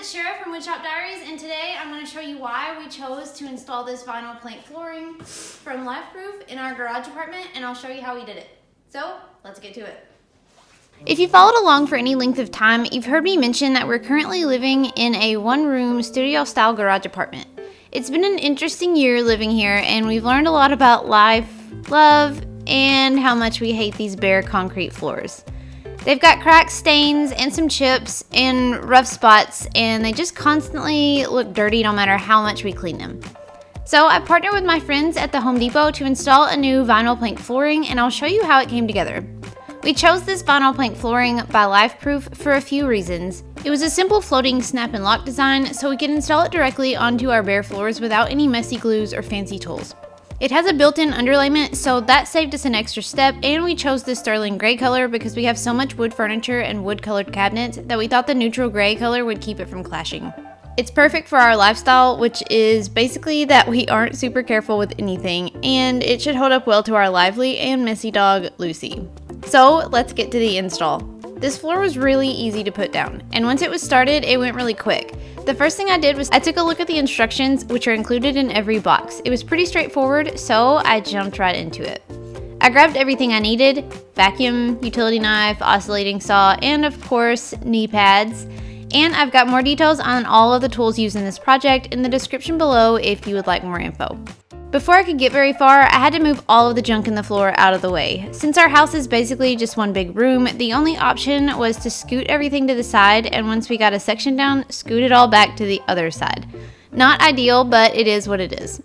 it's Shara from Wood Shop Diaries, and today I'm going to show you why we chose to install this vinyl plank flooring from LifeProof in our garage apartment, and I'll show you how we did it. So, let's get to it. If you followed along for any length of time, you've heard me mention that we're currently living in a one-room studio-style garage apartment. It's been an interesting year living here, and we've learned a lot about life, love, and how much we hate these bare concrete floors. They've got cracks, stains, and some chips and rough spots, and they just constantly look dirty no matter how much we clean them. So I partnered with my friends at the Home Depot to install a new vinyl plank flooring, and I'll show you how it came together. We chose this vinyl plank flooring by LifeProof for a few reasons. It was a simple floating snap and lock design, so we could install it directly onto our bare floors without any messy glues or fancy tools. It has a built-in underlayment, so that saved us an extra step, and we chose this sterling gray color because we have so much wood furniture and wood-colored cabinets that we thought the neutral gray color would keep it from clashing. It's perfect for our lifestyle, which is basically that we aren't super careful with anything, and it should hold up well to our lively and messy dog, Lucy. So let's get to the install. This floor was really easy to put down, and once it was started, it went really quick. The first thing I did was I took a look at the instructions, which are included in every box. It was pretty straightforward, so I jumped right into it. I grabbed everything I needed: vacuum, utility knife, oscillating saw, and of course, knee pads. And I've got more details on all of the tools used in this project in the description below if you would like more info. Before I could get very far, I had to move all of the junk in the floor out of the way. Since our house is basically just one big room, the only option was to scoot everything to the side, and once we got a section down, scoot it all back to the other side. Not ideal, but it is what it is.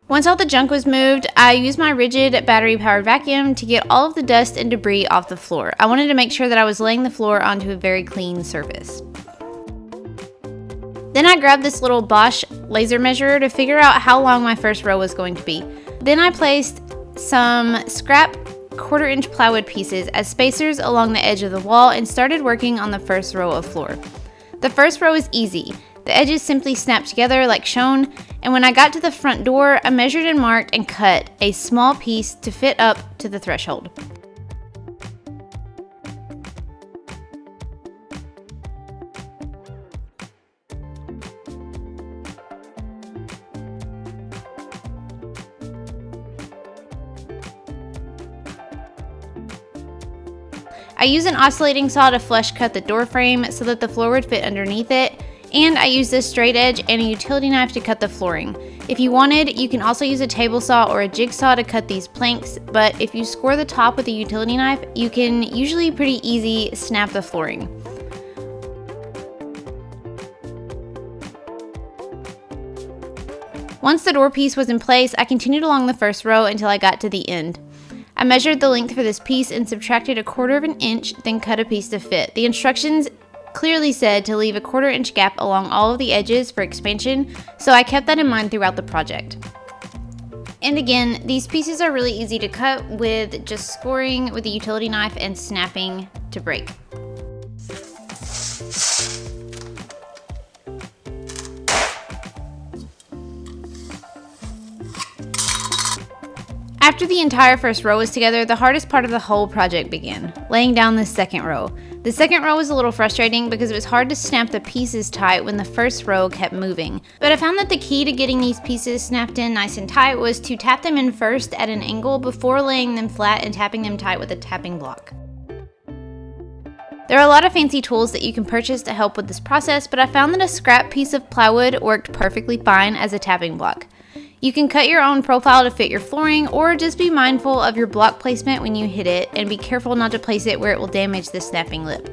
Once all the junk was moved, I used my rigid battery-powered vacuum to get all of the dust and debris off the floor. I wanted to make sure that I was laying the floor onto a very clean surface. Then I grabbed this little Bosch laser measurer to figure out how long my first row was going to be. Then I placed some scrap 1/4-inch plywood pieces as spacers along the edge of the wall and started working on the first row of floor. The first row is easy. The edges simply snap together like shown, and when I got to the front door, I measured and marked and cut a small piece to fit up to the threshold. I used an oscillating saw to flush cut the door frame so that the floor would fit underneath it, and I used a straight edge and a utility knife to cut the flooring. If you wanted, you can also use a table saw or a jigsaw to cut these planks, but if you score the top with a utility knife, you can usually pretty easy snap the flooring. Once the door piece was in place, I continued along the first row until I got to the end. I measured the length for this piece and subtracted 1/4 of an inch, then cut a piece to fit. The instructions clearly said to leave a 1/4-inch gap along all of the edges for expansion, so I kept that in mind throughout the project. And again, these pieces are really easy to cut with just scoring with a utility knife and snapping to break. After the entire first row was together, the hardest part of the whole project began, laying down the second row. The second row was a little frustrating because it was hard to snap the pieces tight when the first row kept moving. But I found that the key to getting these pieces snapped in nice and tight was to tap them in first at an angle before laying them flat and tapping them tight with a tapping block. There are a lot of fancy tools that you can purchase to help with this process, but I found that a scrap piece of plywood worked perfectly fine as a tapping block. You can cut your own profile to fit your flooring, or just be mindful of your block placement when you hit it and be careful not to place it where it will damage the snapping lip.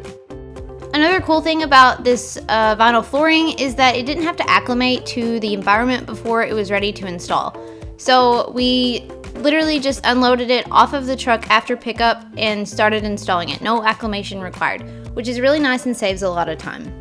Another cool thing about this vinyl flooring is that it didn't have to acclimate to the environment before it was ready to install. So we literally just unloaded it off of the truck after pickup and started installing it. No acclimation required, which is really nice and saves a lot of time.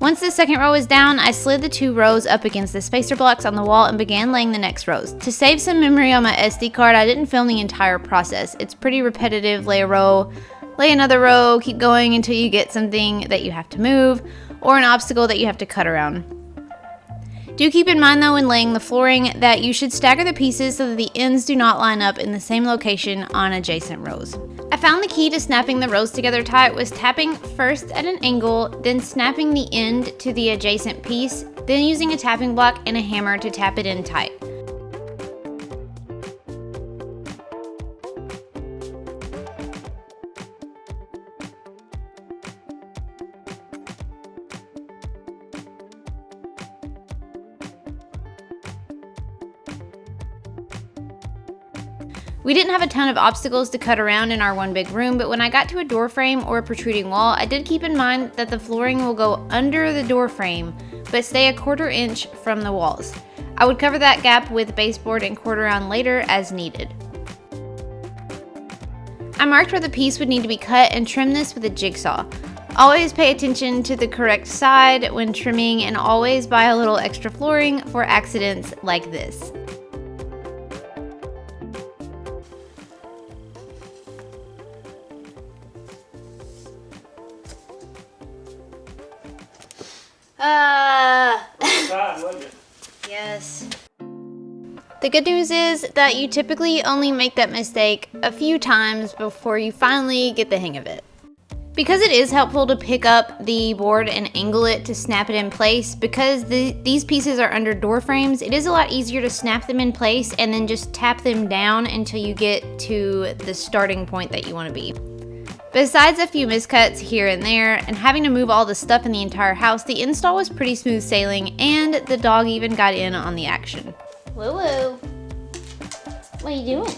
Once the second row was down, I slid the 2 rows up against the spacer blocks on the wall and began laying the next rows. To save some memory on my SD card, I didn't film the entire process. It's pretty repetitive: lay a row, lay another row, keep going until you get something that you have to move, or an obstacle that you have to cut around. Do keep in mind though when laying the flooring that you should stagger the pieces so that the ends do not line up in the same location on adjacent rows. I found the key to snapping the rows together tight was tapping first at an angle, then snapping the end to the adjacent piece, then using a tapping block and a hammer to tap it in tight. We didn't have a ton of obstacles to cut around in our one big room, but when I got to a door frame or a protruding wall, I did keep in mind that the flooring will go under the door frame, but stay a 1/4 inch from the walls. I would cover that gap with baseboard and cord around later as needed. I marked where the piece would need to be cut and trimmed this with a jigsaw. Always pay attention to the correct side when trimming and always buy a little extra flooring for accidents like this. Yes. The good news is that you typically only make that mistake a few times before you finally get the hang of it. Because it is helpful to pick up the board and angle it to snap it in place, because these pieces are under door frames, it is a lot easier to snap them in place and then just tap them down until you get to the starting point that you want to be. Besides a few miscuts here and there, and having to move all the stuff in the entire house, the install was pretty smooth sailing, and the dog even got in on the action. Woo woo. What are you doing?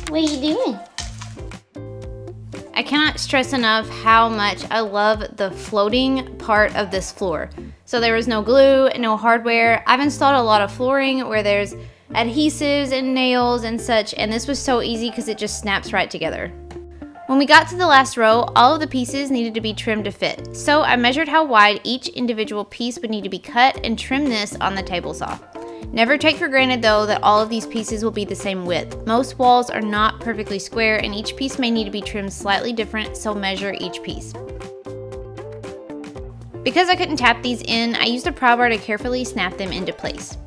What are you doing? I cannot stress enough how much I love the floating part of this floor. So there was no glue, no hardware. I've installed a lot of flooring where there's adhesives and nails and such, and this was so easy because it just snaps right together. When we got to the last row, all of the pieces needed to be trimmed to fit. So I measured how wide each individual piece would need to be cut and trimmed this on the table saw. Never take for granted though that all of these pieces will be the same width. Most walls are not perfectly square and each piece may need to be trimmed slightly different, so measure each piece. Because I couldn't tap these in, I used a pry bar to carefully snap them into place.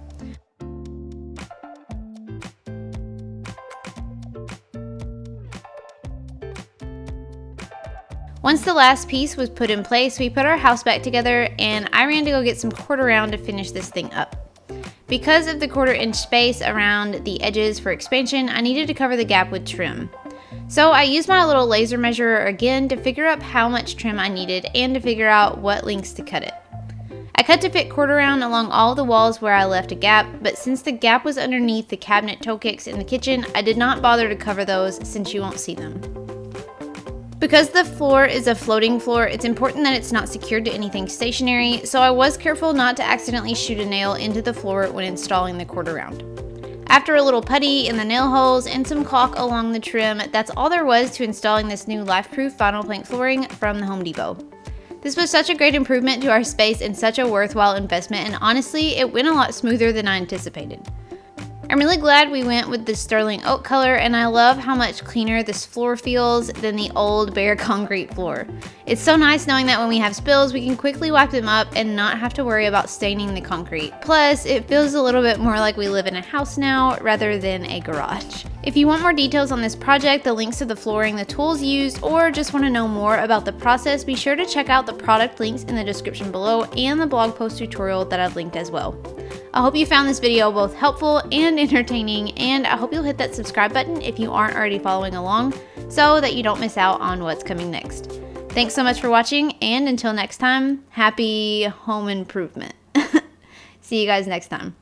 Once the last piece was put in place, we put our house back together and I ran to go get some cord around to finish this thing up. Because of the 1/4 inch space around the edges for expansion, I needed to cover the gap with trim. So I used my little laser measurer again to figure out how much trim I needed and to figure out what lengths to cut it. I cut to fit cord around along all the walls where I left a gap, but since the gap was underneath the cabinet toe kicks in the kitchen, I did not bother to cover those since you won't see them. Because the floor is a floating floor, it's important that it's not secured to anything stationary, so I was careful not to accidentally shoot a nail into the floor when installing the cord around. After a little putty in the nail holes and some caulk along the trim, that's all there was to installing this new LifeProof vinyl plank flooring from the Home Depot. This was such a great improvement to our space and such a worthwhile investment, and honestly, it went a lot smoother than I anticipated. I'm really glad we went with the sterling oak color, and I love how much cleaner this floor feels than the old bare concrete floor. It's so nice knowing that when we have spills, we can quickly wipe them up and not have to worry about staining the concrete. Plus, it feels a little bit more like we live in a house now rather than a garage. If you want more details on this project, the links to the flooring, the tools used, or just want to know more about the process, be sure to check out the product links in the description below and the blog post tutorial that I've linked as well. I hope you found this video both helpful and entertaining, and I hope you'll hit that subscribe button if you aren't already following along so that you don't miss out on what's coming next. Thanks so much for watching, and until next time, happy home improvement. See you guys next time.